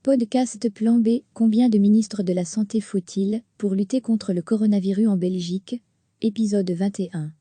Podcast Plan B. Combien de ministres de la Santé faut-il pour lutter contre le coronavirus en Belgique? Épisode 21.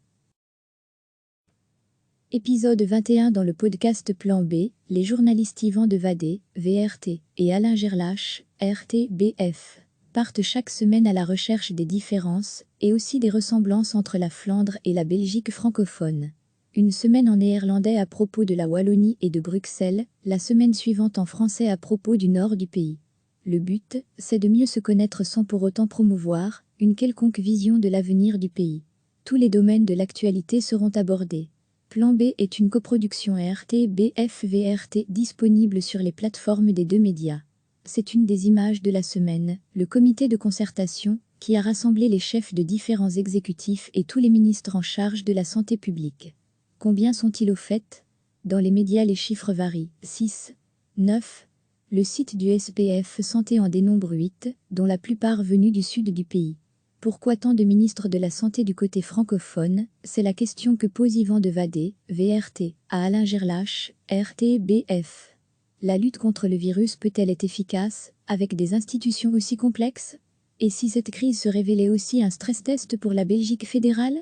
Épisode 21. Dans le podcast Plan B, les journalistes Yvan Devadé, VRT, et Alain Gerlache, RTBF, partent chaque semaine à la recherche des différences et aussi des ressemblances entre la Flandre et la Belgique francophone. Une semaine en néerlandais à propos de la Wallonie et de Bruxelles, la semaine suivante en français à propos du nord du pays. Le but, c'est de mieux se connaître sans pour autant promouvoir une quelconque vision de l'avenir du pays. Tous les domaines de l'actualité seront abordés. Plan B est une coproduction RTBF-VRT disponible sur les plateformes des deux médias. C'est une des images de la semaine, le comité de concertation, qui a rassemblé les chefs de différents exécutifs et tous les ministres en charge de la santé publique. Combien sont-ils au fait? Dans les médias, les chiffres varient. 6, 9. Le site du SPF Santé en dénombre 8, dont la plupart venus du sud du pays. Pourquoi tant de ministres de la Santé du côté francophone? C'est la question que pose Yvan Devadé, VRT, à Alain Gerlache, RTBF. La lutte contre le virus peut-elle être efficace, avec des institutions aussi complexes? Et si cette crise se révélait aussi un stress test pour la Belgique fédérale?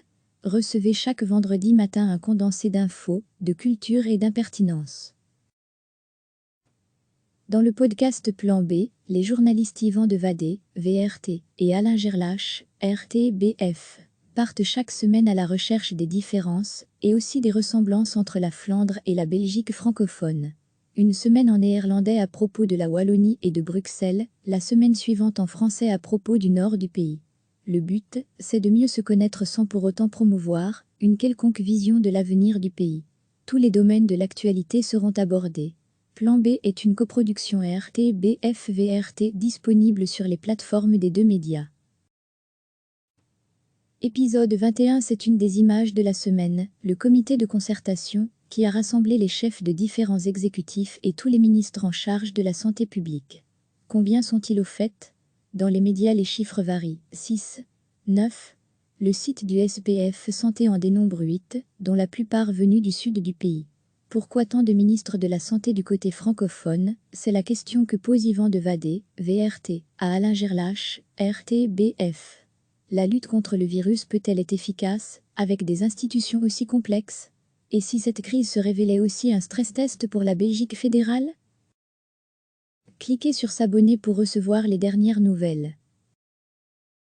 Recevez chaque vendredi matin un condensé d'infos, de culture et d'impertinence. Dans le podcast Plan B, les journalistes Yvan Devadé, VRT, et Alain Gerlache, RTBF, partent chaque semaine à la recherche des différences et aussi des ressemblances entre la Flandre et la Belgique francophone. Une semaine en néerlandais à propos de la Wallonie et de Bruxelles, la semaine suivante en français à propos du nord du pays. Le but, c'est de mieux se connaître sans pour autant promouvoir une quelconque vision de l'avenir du pays. Tous les domaines de l'actualité seront abordés. Plan B est une coproduction RTBF-VRT disponible sur les plateformes des deux médias. Épisode 21. C'est une des images de la semaine, le comité de concertation, qui a rassemblé les chefs de différents exécutifs et tous les ministres en charge de la santé publique. Combien sont-ils au fait? Dans les médias, les chiffres varient. 6, 9. Le site du SPF Santé en dénombre 8, dont la plupart venus du sud du pays. Pourquoi tant de ministres de la Santé du côté francophone? C'est la question que pose Yvan Devadé, VRT, à Alain Gerlache, RTBF. La lutte contre le virus peut-elle être efficace, avec des institutions aussi complexes? Et si cette crise se révélait aussi un stress test pour la Belgique fédérale? Cliquez sur s'abonner pour recevoir les dernières nouvelles.